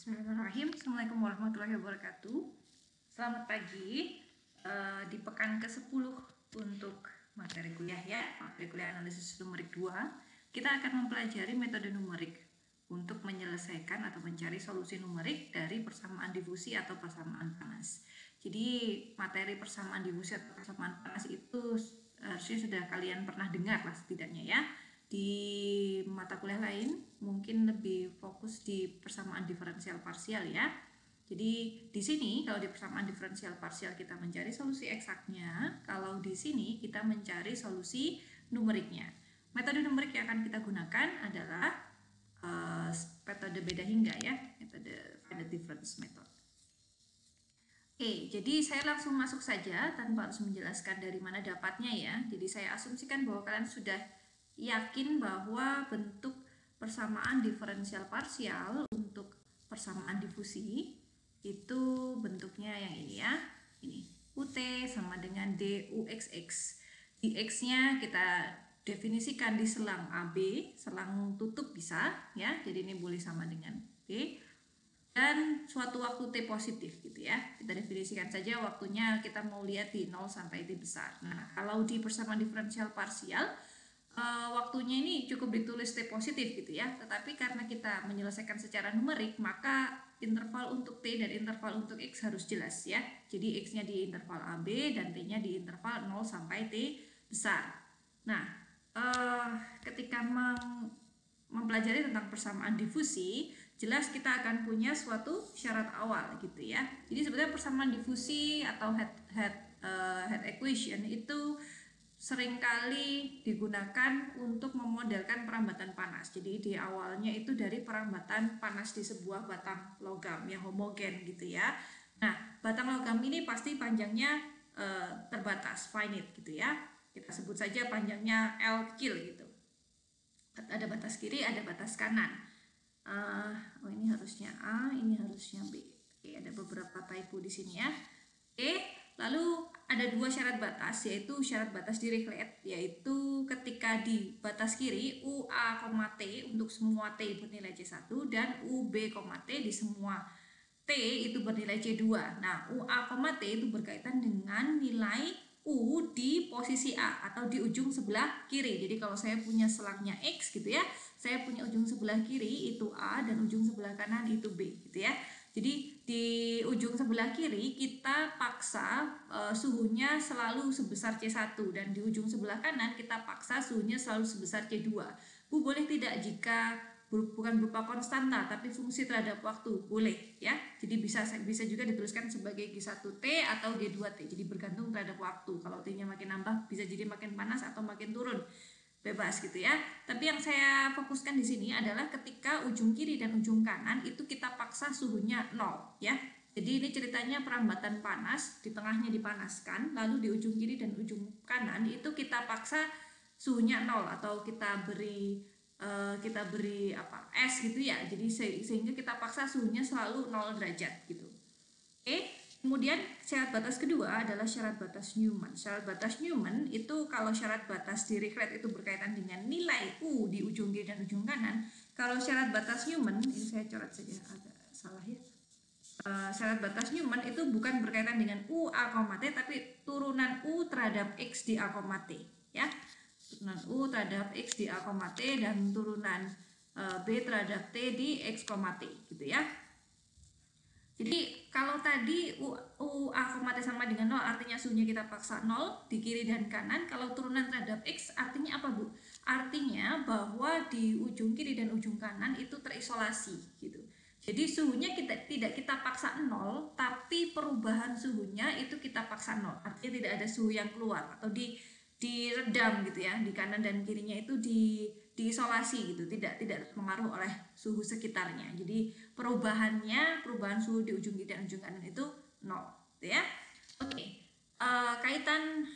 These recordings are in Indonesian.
Bismillahirrahmanirrahim. Assalamualaikum warahmatullahi wabarakatuh. Selamat pagi di pekan ke-10 untuk materi kuliah ya, materi kuliah analisis numerik 2. Kita akan mempelajari metode numerik untuk menyelesaikan atau mencari solusi numerik dari persamaan difusi atau persamaan panas. Jadi materi persamaan difusi atau persamaan panas itu harusnya sudah kalian pernah dengar lah setidaknya ya. Di mata kuliah lain mungkin lebih fokus di persamaan diferensial parsial ya. Jadi di sini kalau di persamaan diferensial parsial kita mencari solusi eksaknya, kalau di sini kita mencari solusi numeriknya. Metode numerik yang akan kita gunakan adalah metode beda hingga ya, metode finite difference method. Oke, jadi saya langsung masuk saja tanpa harus menjelaskan dari mana dapatnya ya. Jadi saya asumsikan bahwa kalian sudah yakin bahwa bentuk persamaan diferensial parsial untuk persamaan difusi itu bentuknya yang ini ya, ini UT sama dengan DUXX. Di X-nya kita definisikan di selang AB, selang tutup bisa ya, jadi ini boleh sama dengan B. Dan suatu waktu T positif gitu ya, kita definisikan saja waktunya kita mau lihat di 0 sampai T besar. Nah, kalau di persamaan diferensial parsial waktunya ini cukup ditulis T positif gitu ya, tetapi karena kita menyelesaikan secara numerik maka interval untuk T dan interval untuk X harus jelas ya. Jadi X-nya di interval AB dan T-nya di interval 0 sampai T besar. Nah, ketika mempelajari tentang persamaan difusi, jelas kita akan punya suatu syarat awal gitu ya. Jadi sebenarnya persamaan difusi atau head equation itu seringkali digunakan untuk memodelkan perambatan panas. Jadi di awalnya itu dari perambatan panas di sebuah batang logam yang homogen gitu ya. Nah, batang logam ini pasti panjangnya terbatas, finite gitu ya. Kita sebut saja panjangnya L kecil gitu. Ada batas kiri, ada batas kanan. Oh ini harusnya A, ini harusnya B. Oke, ada beberapa typo di sini ya. Oke. Lalu ada dua syarat batas, yaitu syarat batas Dirichlet, yaitu ketika di batas kiri UA, T untuk semua T bernilai C1 dan UB, T di semua T itu bernilai C2. Nah, UA, T itu berkaitan dengan nilai U di posisi A atau di ujung sebelah kiri. Jadi kalau saya punya selangnya X gitu ya, saya punya ujung sebelah kiri itu A dan ujung sebelah kanan itu B gitu ya. Jadi di ujung sebelah kiri kita paksa suhunya selalu sebesar C1 dan di ujung sebelah kanan kita paksa suhunya selalu sebesar C2. Bu, boleh tidak jika bukan berupa konstanta tapi fungsi terhadap waktu? Boleh ya. Jadi bisa juga dituliskan sebagai G1T atau G2T. Jadi bergantung terhadap waktu. Kalau T-nya makin nambah bisa jadi makin panas atau makin turun. Bebas gitu ya. Tapi yang saya fokuskan di sini adalah ketika ujung kiri dan ujung kanan itu kita paksa suhunya 0 ya. Jadi ini ceritanya perambatan panas, di tengahnya dipanaskan, lalu di ujung kiri dan ujung kanan itu kita paksa suhunya 0 atau kita beri es gitu ya. Jadi sehingga kita paksa suhunya selalu 0 derajat gitu. Oke. Kemudian syarat batas kedua adalah syarat batas Newman. Syarat batas Newman itu kalau syarat batas Dirichlet itu berkaitan dengan nilai U di ujung kiri dan ujung kanan. Kalau syarat batas Newman, ini saya coret saja agak salah ya. Syarat batas Newman itu bukan berkaitan dengan U, A, T, tapi turunan U terhadap X di A, T ya. Turunan U terhadap X di A, T dan turunan B terhadap T di X, T gitu ya. Jadi kalau tadi U A, T sama dengan 0 artinya suhunya kita paksa 0 di kiri dan kanan. Kalau turunan terhadap X artinya apa Bu? Artinya bahwa di ujung kiri dan ujung kanan itu terisolasi gitu. Jadi suhunya tidak kita paksa 0 tapi perubahan suhunya itu kita paksa 0. Artinya tidak ada suhu yang keluar atau diredam gitu ya. Di kanan dan kirinya itu diisolasi gitu, tidak pengaruh oleh suhu sekitarnya. Jadi perubahan suhu di ujung kiri dan ujung kanan itu 0 gitu ya. Oke. Kaitan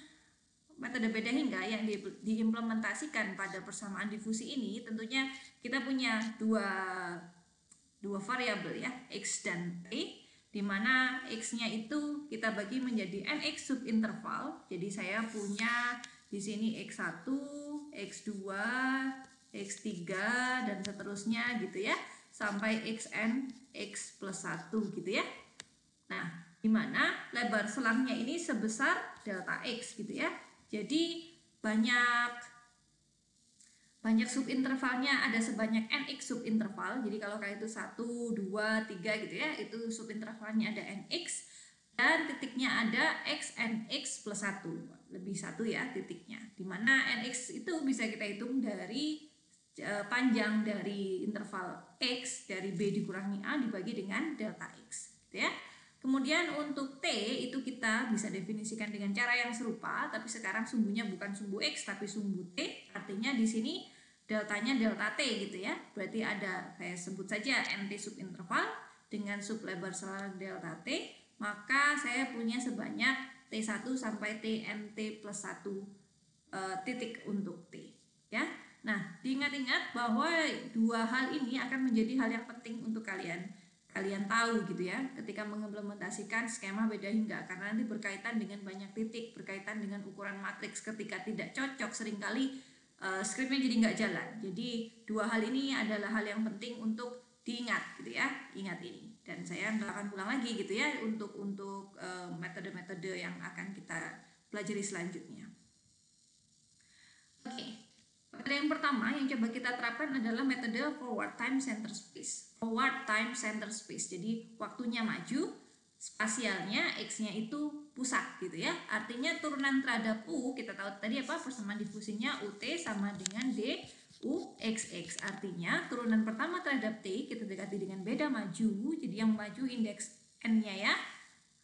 metode beda hingga yang diimplementasikan pada persamaan difusi ini tentunya kita punya dua variabel ya, X dan T, di mana X-nya itu kita bagi menjadi NX subinterval. Jadi saya punya di sini X1, X2, X3 dan seterusnya gitu ya. sampai xn x plus 1 gitu ya. Nah, di mana lebar selangnya ini sebesar delta x gitu ya. Jadi banyak subintervalnya, ada sebanyak nx subinterval. Jadi kalau kayak itu 1, 2, 3 gitu ya, itu subintervalnya ada nx dan titiknya ada xnx plus 1. Lebih 1 ya titiknya. Dimana nx itu bisa kita hitung dari panjang dari interval x dari b dikurangi a dibagi dengan delta x gitu ya. Kemudian untuk T itu kita bisa definisikan dengan cara yang serupa, tapi sekarang sumbunya bukan sumbu X tapi sumbu T. Artinya di sini deltanya delta T gitu ya. Berarti ada, saya sebut saja NT subinterval dengan sub lebar selang delta T, maka saya punya sebanyak T1 sampai TNT plus 1 titik untuk T ya. Nah, diingat-ingat bahwa dua hal ini akan menjadi hal yang penting untuk kalian tahu gitu ya ketika mengimplementasikan skema beda hingga, karena nanti berkaitan dengan banyak titik, berkaitan dengan ukuran matriks. Ketika tidak cocok seringkali skripnya jadi nggak jalan. Jadi dua hal ini adalah hal yang penting untuk diingat gitu ya, ingat ini. Dan saya nggak akan ulang lagi gitu ya untuk metode-metode yang akan kita pelajari selanjutnya. Oke. Metode yang pertama yang coba kita terapkan adalah metode forward time center space. Forward time center space. Jadi waktunya maju, spasialnya x-nya itu pusat gitu ya. Artinya turunan terhadap u, kita tahu tadi apa persamaan difusinya ut sama dengan d u xx. Artinya turunan pertama terhadap t kita dekati dengan beda maju. Jadi yang maju indeks n-nya ya.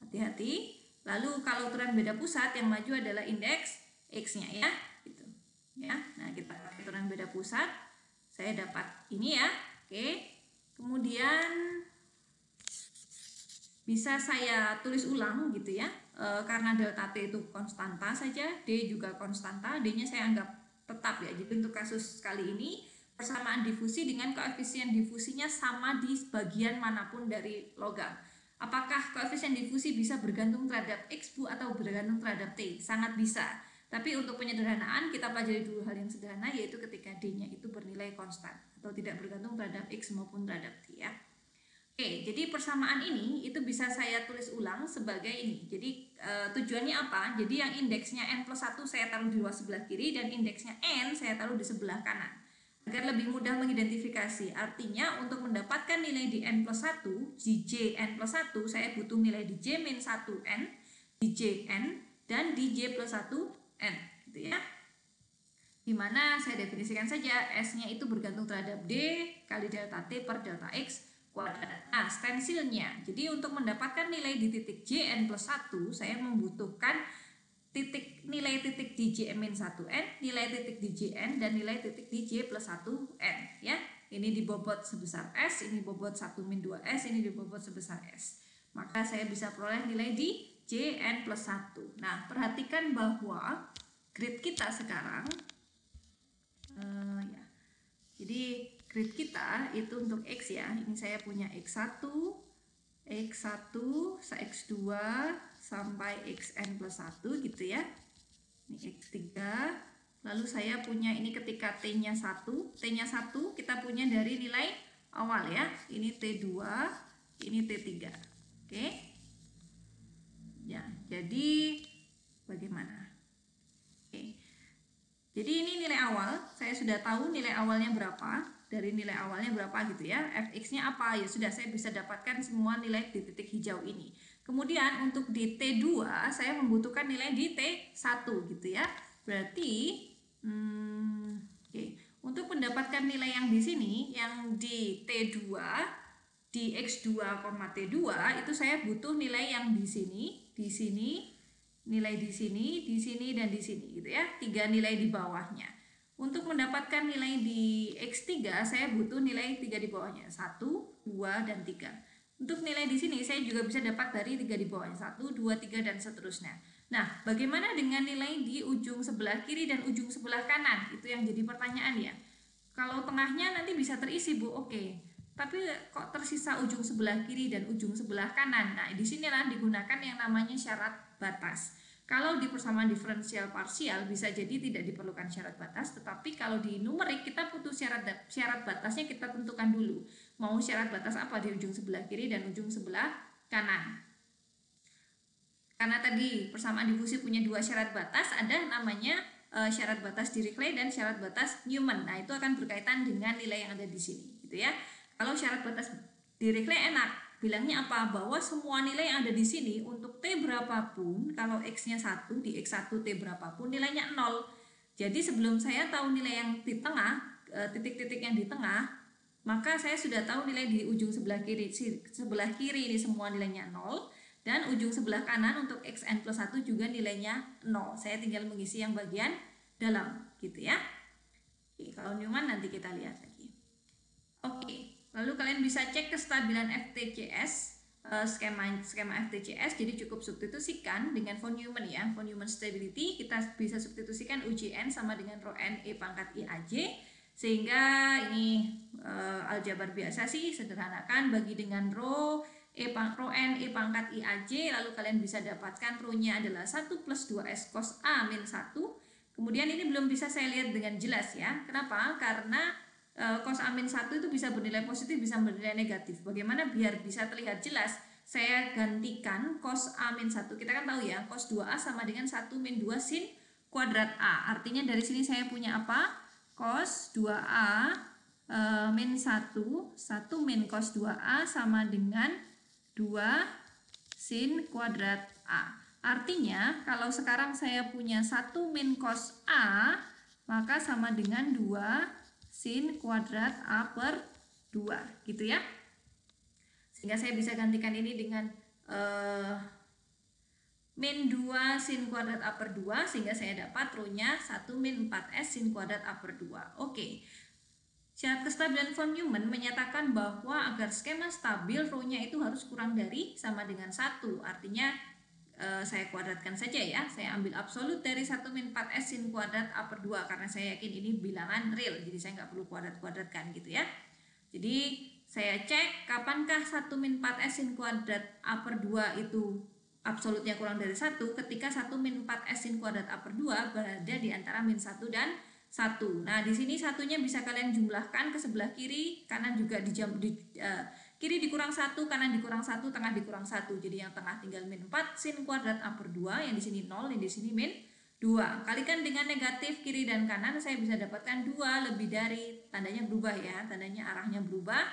Hati-hati. Lalu kalau turunan beda pusat yang maju adalah indeks x-nya ya. Ya, nah kita pakai turunan beda pusat, saya dapat ini ya. Oke, kemudian bisa saya tulis ulang gitu ya, karena delta T itu konstanta saja, D juga konstanta, D nya saya anggap tetap ya. Jadi untuk kasus kali ini persamaan difusi dengan koefisien difusinya sama di bagian manapun dari logam. Apakah koefisien difusi bisa bergantung terhadap X Bu atau bergantung terhadap T? Sangat bisa. Tapi untuk penyederhanaan kita pelajari dulu hal yang sederhana, yaitu ketika D-nya itu bernilai konstan atau tidak bergantung terhadap X maupun terhadap T ya. Oke, jadi persamaan ini itu bisa saya tulis ulang sebagai ini. Jadi tujuannya apa? Jadi yang indeksnya n plus 1 saya taruh di luar sebelah kiri dan indeksnya n saya taruh di sebelah kanan. Agar lebih mudah mengidentifikasi. Artinya untuk mendapatkan nilai di n plus 1, di j n plus 1, saya butuh nilai di j min 1n, di j n, dan di j plus 1 n gitu ya. Dimana saya definisikan saja S-nya itu bergantung terhadap D kali delta T per delta X kuadrat. Nah, stensilnya, jadi untuk mendapatkan nilai di titik J n plus 1 saya membutuhkan nilai titik di J min 1n, nilai titik di Jn, dan nilai titik di J plus 1n ya. Ini dibobot sebesar S, ini bobot 1 min 2S, ini dibobot sebesar S. Maka saya bisa peroleh nilai di Jn plus 1. Nah, perhatikan bahwa grid kita sekarang ya. Jadi grid kita itu untuk X ya. Ini saya punya X1, X2 sampai Xn plus 1 gitu ya. Ini X3. Lalu saya punya ini ketika T-nya 1. T-nya 1 kita punya dari nilai awal ya. Ini T2, ini T3. Oke. Ya, jadi bagaimana? Oke. Jadi ini nilai awal, saya sudah tahu nilai awalnya berapa, dari nilai awalnya berapa gitu ya, fx-nya apa, ya sudah saya bisa dapatkan semua nilai di titik hijau ini. Kemudian untuk di T2 saya membutuhkan nilai di T1 gitu ya, berarti untuk mendapatkan nilai yang di sini, yang di T2, di X2, T2 itu saya butuh nilai yang di sini, nilai di sini, dan di sini gitu ya. 3 nilai di bawahnya. Untuk mendapatkan nilai di X3 saya butuh nilai 3 di bawahnya. 1, 2, dan 3. Untuk nilai di sini saya juga bisa dapat dari 3 di bawahnya. 1, 2, 3, dan seterusnya. Nah, bagaimana dengan nilai di ujung sebelah kiri dan ujung sebelah kanan? Itu yang jadi pertanyaan ya. Kalau tengahnya nanti bisa terisi Bu, oke. Tapi kok tersisa ujung sebelah kiri dan ujung sebelah kanan? Nah, di sinilah digunakan yang namanya syarat batas. Kalau di persamaan diferensial parsial bisa jadi tidak diperlukan syarat batas, tetapi kalau di numerik kita butuh syarat batasnya kita tentukan dulu. mau syarat batas apa di ujung sebelah kiri dan ujung sebelah kanan. Karena tadi persamaan difusi punya dua syarat batas, ada namanya syarat batas Dirichlet dan syarat batas Newman. Nah, itu akan berkaitan dengan nilai yang ada di sini, gitu ya. Kalau syarat batas Dirichlet enak, bilangnya apa? Bahwa semua nilai yang ada di sini untuk T berapapun, kalau X-nya 1, di X1 T berapapun, nilainya 0. Jadi sebelum saya tahu nilai yang di tengah, titik-titik yang di tengah, maka saya sudah tahu nilai di ujung sebelah kiri ini semua nilainya 0. Dan ujung sebelah kanan untuk xn plus 1 juga nilainya 0. Saya tinggal mengisi yang bagian dalam, gitu ya. Oke, kalau Newman nanti kita lihat lagi. Oke, lalu kalian bisa cek kestabilan FTCS, skema FTCS. Jadi cukup substitusikan dengan von Neumann ya, von Neumann stability. Kita bisa substitusikan UJN sama dengan rho n E pangkat IAJ. Sehingga ini aljabar biasa sih, sederhanakan bagi dengan rho n E pangkat IAJ, lalu kalian bisa dapatkan rho-nya adalah 1 plus 2S cos A min 1. Kemudian ini belum bisa saya lihat dengan jelas ya. Kenapa? Karena cos A min 1 itu bisa bernilai positif, bisa bernilai negatif. Bagaimana biar bisa terlihat jelas? Saya gantikan cos A min 1. Kita kan tahu ya, cos 2A sama dengan 1 min 2 sin kuadrat A. Artinya dari sini saya punya apa? Cos 2A min 1 min cos 2A sama dengan 2 sin kuadrat A. Artinya kalau sekarang saya punya 1 min cos A, maka sama dengan 2 sin kuadrat A per 2, gitu ya. Sehingga saya bisa gantikan ini dengan min 2 sin kuadrat A per 2, sehingga saya dapat rho-nya 1 min 4S sin kuadrat A per 2. Oke. Syarat kestabilan von Neumann menyatakan bahwa agar skema stabil, rho-nya itu harus kurang dari sama dengan 1. Artinya saya kuadratkan saja ya. Saya ambil absolut dari 1 min 4S sin kuadrat A per 2 karena saya yakin ini bilangan real. Jadi saya nggak perlu kuadrat-kuadratkan gitu ya. Jadi saya cek kapankah 1 min 4S sin kuadrat A per 2 itu absolutnya kurang dari 1 ketika 1 min 4S sin kuadrat A per 2 berada di antara min 1 dan 1. Nah, di sini satunya bisa kalian jumlahkan ke sebelah kiri, kanan juga kiri dikurang 1, kanan dikurang 1, tengah dikurang 1. Jadi yang tengah tinggal min 4 sin kuadrat A per 2, yang di sini 0, yang di sini min 2. Kalikan dengan negatif kiri dan kanan, saya bisa dapatkan 2 lebih dari, tandanya berubah ya, tandanya arahnya berubah.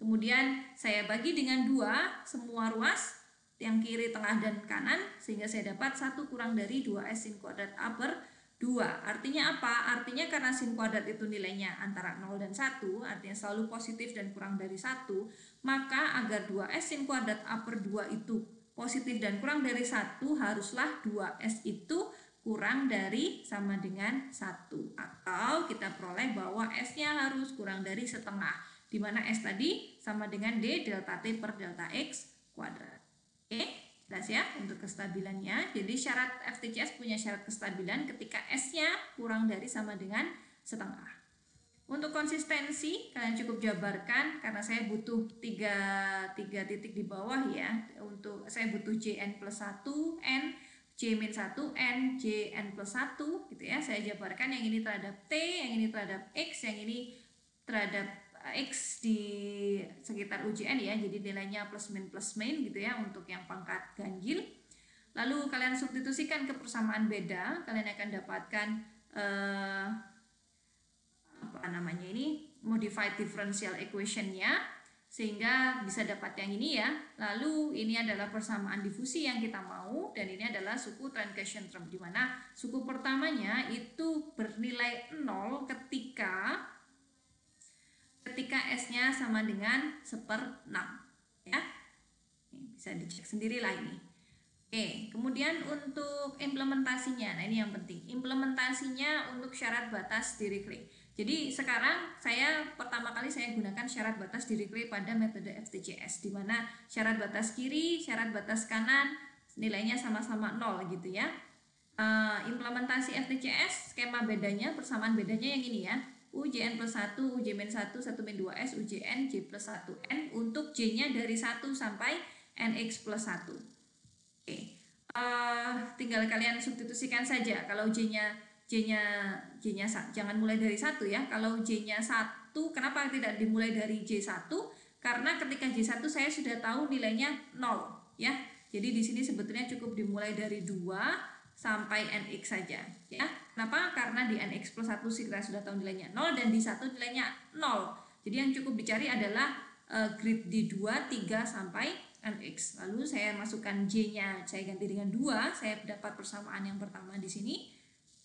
Kemudian saya bagi dengan 2 semua ruas, yang kiri, tengah, dan kanan, sehingga saya dapat 1 kurang dari 2S sin kuadrat A per 2. Artinya apa? Artinya karena sin kuadrat itu nilainya antara 0 dan 1, artinya selalu positif dan kurang dari 1, maka agar 2S sin kuadrat A per 2 itu positif dan kurang dari 1, haruslah 2S itu kurang dari sama dengan 1. Atau kita peroleh bahwa S-nya harus kurang dari setengah, di mana S tadi sama dengan D delta T per delta X kuadrat. Oke? Jelas ya untuk kestabilannya. Jadi syarat FTCS punya syarat kestabilan ketika S-nya kurang dari sama dengan setengah. Untuk konsistensi kalian cukup jabarkan karena saya butuh 3 titik di bawah ya. Untuk saya butuh JN plus 1 N, J min 1 N, JN plus 1 gitu ya. Saya jabarkan yang ini terhadap T, yang ini terhadap X, yang ini terhadap X di sekitar UJN ya, jadi nilainya plus min gitu ya untuk yang pangkat ganjil. Lalu kalian substitusikan ke persamaan beda, kalian akan dapatkan modified differential equation-nya, sehingga bisa dapat yang ini ya. Lalu ini adalah persamaan difusi yang kita mau, dan ini adalah suku truncation term, di mana suku pertamanya itu bernilai 0 ketika S-nya sama dengan 1/6 ya. Bisa dicek sendirilah ini. Oke, kemudian untuk implementasinya. Nah, ini yang penting. Implementasinya untuk syarat batas Dirichlet. Jadi sekarang pertama kali saya gunakan syarat batas Dirichlet pada metode FTCS, di mana syarat batas kiri, syarat batas kanan nilainya sama-sama 0 gitu ya. Implementasi FTCS, skema bedanya, persamaan bedanya yang ini ya. UJN plus 1, UJ min 1, 1 min 2S, UJN, J plus 1N untuk J-nya dari 1 sampai NX plus 1. Oke, tinggal kalian substitusikan saja. Kalau J-nya jangan mulai dari 1 ya. Kalau J-nya 1, kenapa tidak dimulai dari J1? karena ketika J1 saya sudah tahu nilainya 0 ya. Jadi di sini sebetulnya cukup dimulai dari 2 sampai NX saja ya. Kenapa? Karena di NX plus 1 kita sudah tahu nilainya 0 dan di 1 nilainya 0. Jadi yang cukup dicari adalah grid di 2, 3 sampai NX. Lalu saya masukkan J-nya, saya ganti dengan 2, saya dapat persamaan yang pertama di sini.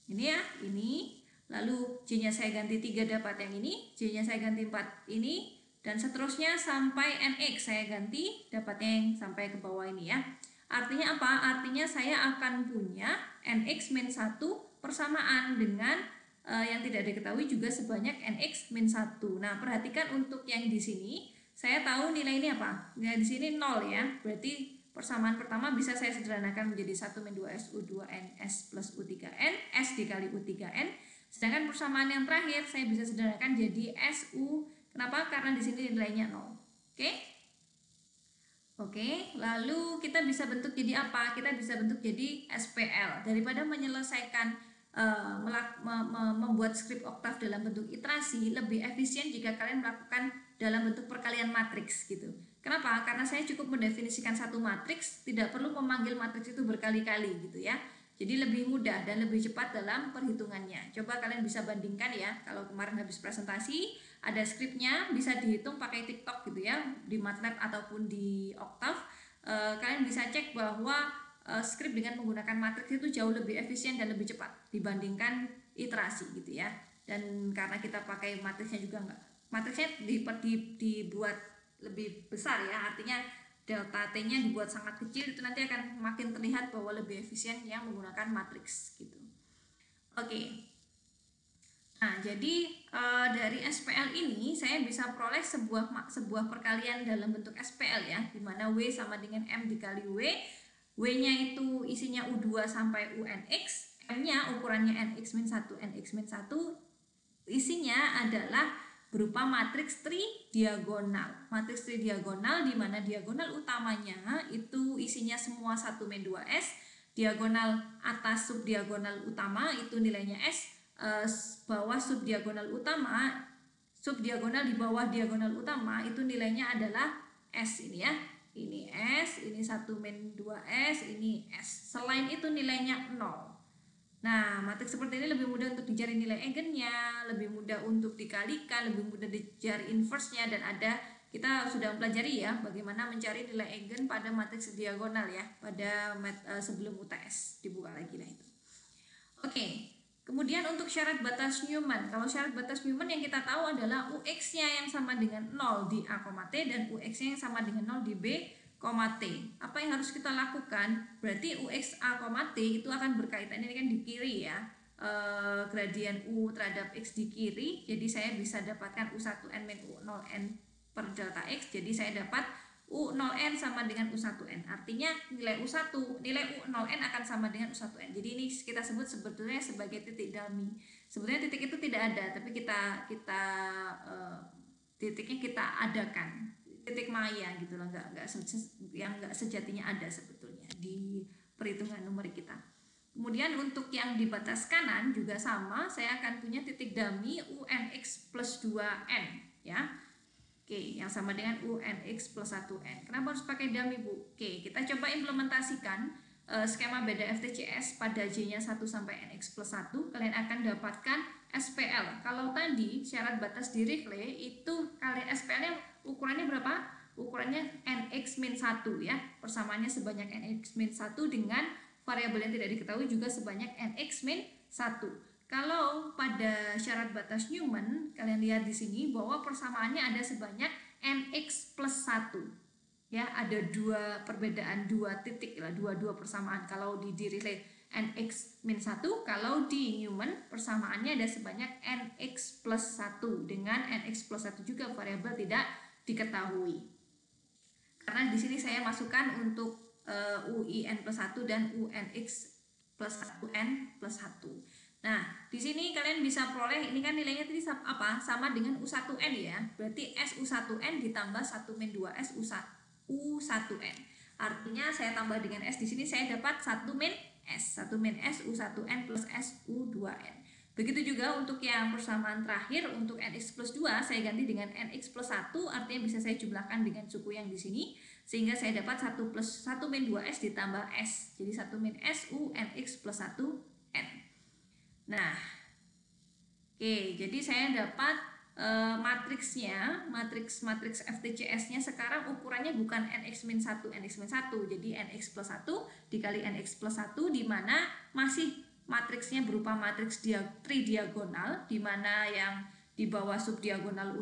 Ini ya, ini. Lalu J-nya saya ganti 3 dapat yang ini, J-nya saya ganti 4 ini, dan seterusnya sampai NX saya ganti dapatnya yang sampai ke bawah ini ya. Artinya apa? Artinya saya akan punya NX min 1 persamaan dengan yang tidak diketahui juga sebanyak NX min 1. Nah, perhatikan untuk yang di sini, saya tahu nilai ini apa? Nilai di sini 0 ya. Berarti persamaan pertama bisa saya sederhanakan menjadi 1 min 2S U2N S plus U3N, S dikali U3N. Sedangkan persamaan yang terakhir saya bisa sederhanakan jadi SU. Kenapa? Karena di sini nilainya 0. Oke? Oke, lalu kita bisa bentuk jadi apa? Kita bisa bentuk jadi SPL. Daripada menyelesaikan membuat skrip oktav dalam bentuk iterasi, lebih efisien jika kalian melakukan dalam bentuk perkalian matriks gitu. Kenapa? Karena saya cukup mendefinisikan satu matriks, tidak perlu memanggil matriks itu berkali-kali gitu ya. Jadi lebih mudah dan lebih cepat dalam perhitungannya. Coba kalian bisa bandingkan ya. Kalau kemarin habis presentasi, ada skripnya, bisa dihitung pakai TikTok gitu ya, di MATLAB ataupun di Octave. Kalian bisa cek bahwa skrip dengan menggunakan matriks itu jauh lebih efisien dan lebih cepat dibandingkan iterasi gitu ya. Dan karena kita pakai matriksnya juga matriksnya dibuat lebih besar ya, artinya delta T-nya dibuat sangat kecil, itu nanti akan makin terlihat bahwa lebih efisien yang menggunakan matriks gitu. Oke. Nah, jadi dari SPL ini saya bisa peroleh sebuah perkalian dalam bentuk SPL ya, di mana W sama dengan M dikali W. W-nya itu isinya U2 sampai UNX, M-nya ukurannya NX min 1, NX min 1, isinya adalah berupa matriks tridiagonal. Matriks tridiagonal di mana diagonal utamanya itu isinya semua 1 min 2S, diagonal atas subdiagonal utama itu nilainya S, bawah subdiagonal utama, subdiagonal di bawah diagonal utama itu nilainya adalah S ini ya. Ini S, ini 1 min 2S, ini S. Selain itu nilainya 0. Nah, matriks seperti ini lebih mudah untuk dicari nilai eigennya, lebih mudah untuk dikalikan, lebih mudah dicari inverse-nya, dan kita sudah mempelajari ya bagaimana mencari nilai eigen pada matriks diagonal ya, pada sebelum UTS dibuka lagi lah itu. Oke. Kemudian untuk syarat batas Newman, kalau syarat batas Newman yang kita tahu adalah UX-nya yang sama dengan 0 di A, T dan UX-nya yang sama dengan 0 di B, T. Apa yang harus kita lakukan? Berarti UX A, T itu akan berkaitan, ini kan di kiri ya, gradien U terhadap X di kiri, jadi saya bisa dapatkan U1N min U0N per delta X, jadi saya dapat U0N sama dengan U1N. Artinya nilai U0N akan sama dengan U1N. Jadi ini kita sebut sebetulnya sebagai titik dummy. Sebetulnya titik itu tidak ada, tapi titiknya kita adakan. Titik maya gitu loh, yang nggak sejatinya ada sebetulnya di perhitungan numerik kita. Kemudian untuk yang di batas kanan juga sama, saya akan punya titik dummy UNX plus 2N ya. Oke, yang sama dengan UNX plus 1N. Kenapa harus pakai dummy, Bu? Oke, kita coba implementasikan skema beda FTCS pada J-nya 1 sampai NX plus 1. Kalian akan dapatkan SPL. Kalau tadi syarat batas di Dirichlet itu kalian SPL-nya ukurannya berapa? Ukurannya NX min 1 ya. Persamaannya sebanyak NX min 1 dengan variabel yang tidak diketahui juga sebanyak NX min 1. Kalau pada syarat batas Newman, kalian lihat di sini bahwa persamaannya ada sebanyak NX plus 1. Ya, ada perbedaan dua titik lah, dua persamaan. Kalau di Dirichlet NX min 1, kalau di Newman persamaannya ada sebanyak NX plus 1 dengan NX plus 1 juga variabel tidak diketahui. Karena di sini saya masukkan untuk UIN plus 1 dan UNX plus 1N plus 1. Nah, di sini kalian bisa peroleh, ini kan nilainya tadi apa? Sama dengan U1N ya. Berarti SU1N ditambah 1 min 2S U1N. Artinya saya tambah dengan S di sini saya dapat 1 min S. 1 min S U1N plus SU2N. Begitu juga untuk yang persamaan terakhir, untuk nx plus 2 saya ganti dengan nx plus 1, artinya bisa saya jumlahkan dengan suku yang di sini, sehingga saya dapat 1 plus 1 min 2s ditambah s. Jadi 1 min s u nx plus 1 n. Nah, oke, jadi saya dapat matriksnya, matriks FTCS-nya sekarang ukurannya bukan nx-1, nx-1, jadi nx plus 1 dikali nx plus 1, di mana masih matriksnya berupa matriks tridiagonal, di mana yang di bawah subdiagonal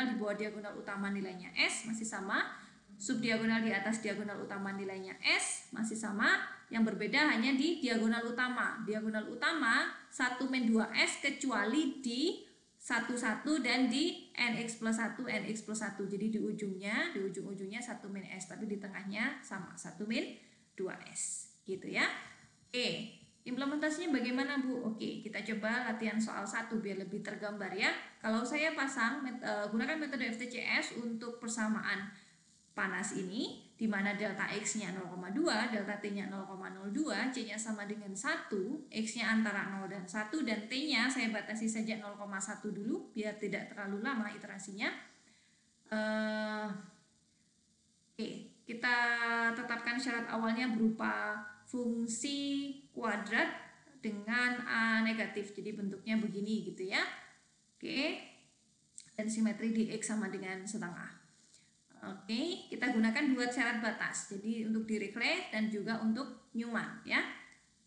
di bawah diagonal utama nilainya S masih sama, subdiagonal di atas diagonal utama nilainya S masih sama, yang berbeda hanya di diagonal utama. Diagonal utama 1 min 2S kecuali di 1 dan di nx plus 1 nx plus 1. Jadi di ujung-ujungnya 1 min S, tapi di tengahnya sama 1 min 2S gitu ya. Oke. Implementasinya bagaimana Bu? Oke, kita coba latihan soal 1 biar lebih tergambar ya. Kalau saya pasang gunakan metode FTCS untuk persamaan panas ini, di mana delta X-nya 0,2, delta T-nya 0,02, C-nya sama dengan 1, X-nya antara 0 dan 1, dan T-nya saya batasi saja 0,1 dulu biar tidak terlalu lama iterasinya. Oke, kita tetapkan syarat awalnya berupa fungsi kuadrat dengan A negatif, jadi bentuknya begini gitu ya. Oke, dan simetri di X sama dengan setengah. Oke, kita gunakan dua syarat batas, jadi untuk Dirichlet dan juga untuk Newman ya.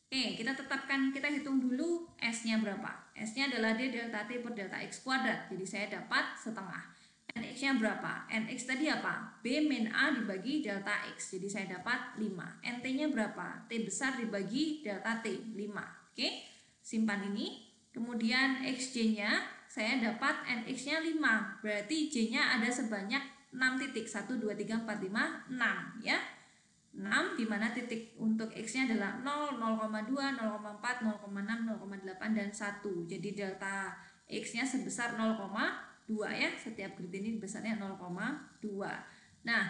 Oke, kita hitung dulu S-nya berapa. S-nya adalah D delta T per delta X kuadrat, jadi saya dapat setengah. NX-nya berapa? NX tadi apa? B min A dibagi delta X, jadi saya dapat 5. NT-nya berapa? T besar dibagi delta T, 5. Oke, simpan ini. Kemudian XJ-nya saya dapat NX-nya 5, berarti J-nya ada sebanyak 6 titik, 1, 2, 3, 4, 5, 6 ya. 6 dimana titik untuk X-nya adalah 0, 0,2, 0,4, 0,6, 0,8, dan 1. Jadi delta X-nya sebesar 0,2 ya, setiap grid ini besarnya 0,2. Nah,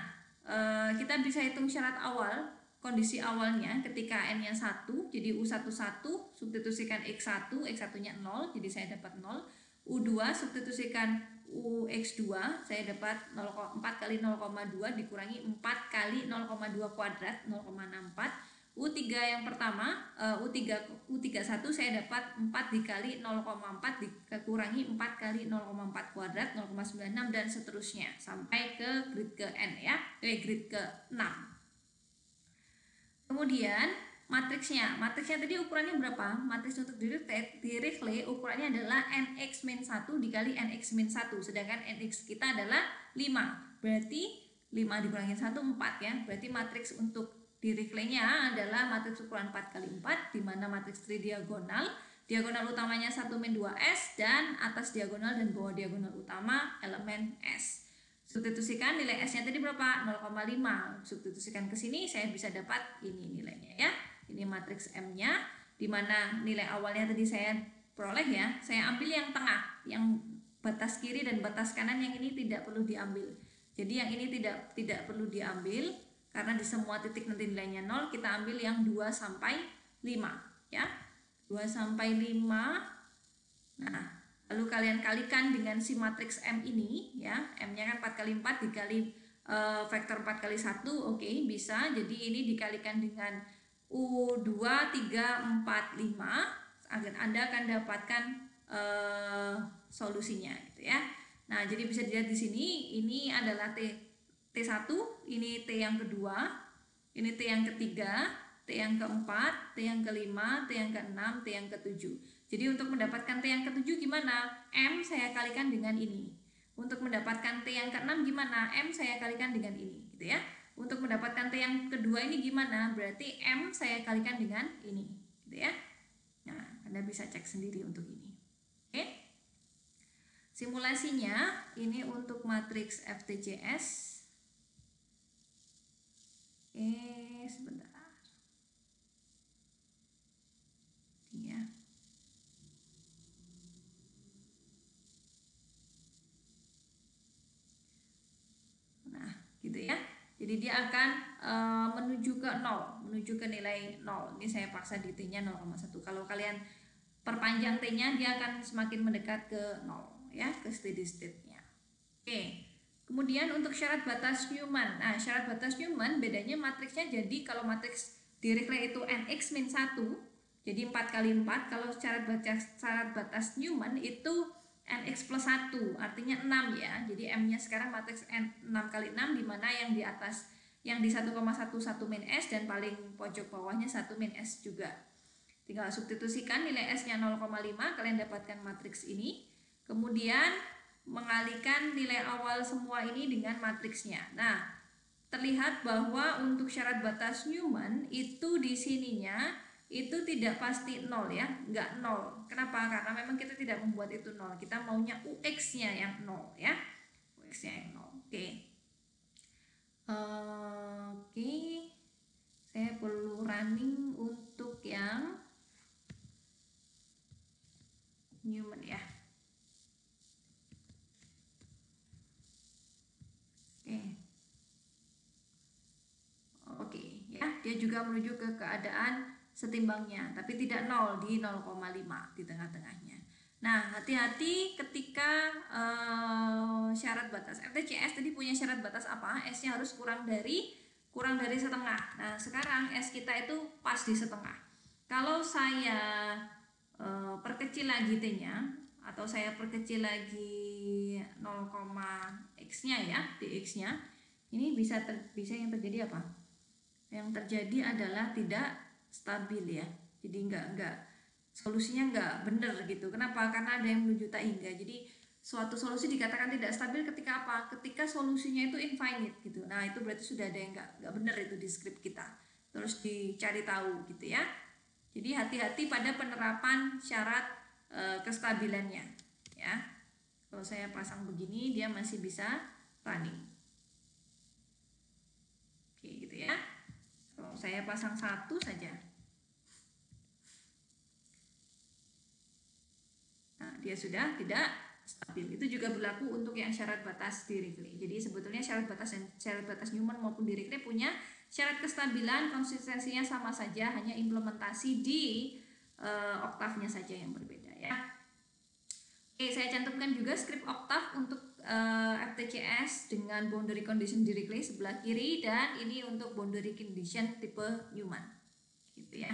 kita bisa hitung syarat awal, kondisi awalnya ketika N-nya 1, jadi U11 substitusikan X1, X1-nya 0, jadi saya dapat 0. U2 substitusikan UX2, saya dapat 4 kali 0,2 dikurangi 4 kali 0,2 kuadrat, 0,64. U3 yang pertama, U31 saya dapat 4 dikali 0,4 dikurangi 4 kali 0,4 kuadrat, 0,96, dan seterusnya sampai ke grid ke N ya, grid ke 6. Kemudian matriksnya tadi ukurannya berapa? Matriks untuk Dirichlet ukurannya adalah nx-1 dikali nx-1, sedangkan nx kita adalah 5, berarti 5 dikurangi 1, 4 ya, berarti matriks untuk Dirichlet-nya adalah matriks ukuran 4 kali 4, di mana matriks tridiagonal, diagonal utamanya 1 min 2S, dan atas diagonal dan bawah diagonal utama elemen S. Substitusikan nilai S-nya tadi berapa? 0,5. Substitusikan ke sini saya bisa dapat ini nilainya ya. Ini matriks M-nya, di mana nilai awalnya tadi saya peroleh ya. Saya ambil yang tengah, yang batas kiri dan batas kanan yang ini tidak perlu diambil. Jadi yang ini tidak perlu diambil karena di semua titik nanti nilainya 0. Kita ambil yang 2 sampai 5 ya. 2 sampai 5. Nah, lalu kalian kalikan dengan si matriks M ini ya. M-nya kan 4 kali 4 dikali vektor 4 kali 1. Oke, bisa. Jadi ini dikalikan dengan U2, 3, 4, 5. Anda akan dapatkan solusinya gitu ya. Nah, jadi bisa dilihat di sini ini adalah T1, ini T yang kedua, ini T yang ketiga, T yang keempat, T yang kelima, T yang keenam, T yang ketujuh. Jadi untuk mendapatkan T yang ketujuh gimana? M saya kalikan dengan ini. Untuk mendapatkan T yang keenam gimana? M saya kalikan dengan ini, gitu ya. Untuk mendapatkan T yang kedua ini gimana? Berarti M saya kalikan dengan ini, gitu ya. Nah, Anda bisa cek sendiri untuk ini. Oke. Simulasinya ini untuk matriks FTCS. Sebentar. Ya. Nah, gitu ya. Jadi dia akan menuju ke 0, menuju ke nilai 0. Ini saya paksa di T-nya 0,1. Kalau kalian perpanjang T-nya, dia akan semakin mendekat ke 0 ya, ke steady state-nya. Oke. Kemudian untuk syarat batas Newman. Nah, syarat batas Newman bedanya matriksnya, jadi kalau matriks Dirichlet itu Nx min 1, jadi 4 kali 4. Kalau syarat batas Newman itu Nx plus 1, artinya 6 ya. Jadi M-nya sekarang matriks 6 kali 6, dimana yang di atas, yang di 1,1 1 min S, dan paling pojok bawahnya 1 min S juga. Tinggal substitusikan nilai S-nya 0,5, kalian dapatkan matriks ini. Kemudian mengalihkan nilai awal semua ini dengan matriksnya. Nah, terlihat bahwa untuk syarat batas Newman itu di sininya itu tidak pasti 0 ya, nggak 0. Kenapa? Karena memang kita tidak membuat itu 0. Kita maunya UX-nya yang 0 ya. UX-nya yang 0. Oke. Oke. Saya perlu running untuk yang Newman ya. Oke, ya, dia juga menuju ke keadaan setimbangnya, tapi tidak 0, di 0,5 di tengah-tengahnya. Nah, hati-hati ketika syarat batas. FTCS tadi punya syarat batas apa? S-nya harus kurang dari setengah. Nah, sekarang S kita itu pas di setengah. Kalau saya perkecil lagi T-nya, atau saya perkecil lagi 0, X-nya ya, dx-nya, ini bisa yang terjadi apa? Yang terjadi adalah tidak stabil ya. Jadi solusinya nggak benar gitu. Kenapa? Karena ada yang menuju tak hingga. Jadi suatu solusi dikatakan tidak stabil ketika apa? Ketika solusinya itu infinite gitu. Nah, itu berarti sudah ada yang nggak benar itu di skrip kita. Terus dicari tahu gitu ya. Jadi hati-hati pada penerapan syarat kestabilannya ya. Kalau saya pasang begini, dia masih bisa running. Oke, gitu ya. Kalau saya pasang 1 saja, nah dia sudah tidak stabil. Itu juga berlaku untuk yang syarat batas Dirichlet. Jadi sebetulnya syarat batas Newman maupun Dirichlet punya syarat kestabilan, konsistensinya sama saja, hanya implementasi di oktavnya saja yang berbeda ya. Oke, saya cantumkan juga skrip oktav untuk FTCS dengan boundary condition Dirichlet sebelah kiri, dan ini untuk boundary condition tipe Newman gitu ya.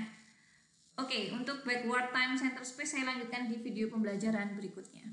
Oke, untuk backward time center space saya lanjutkan di video pembelajaran berikutnya.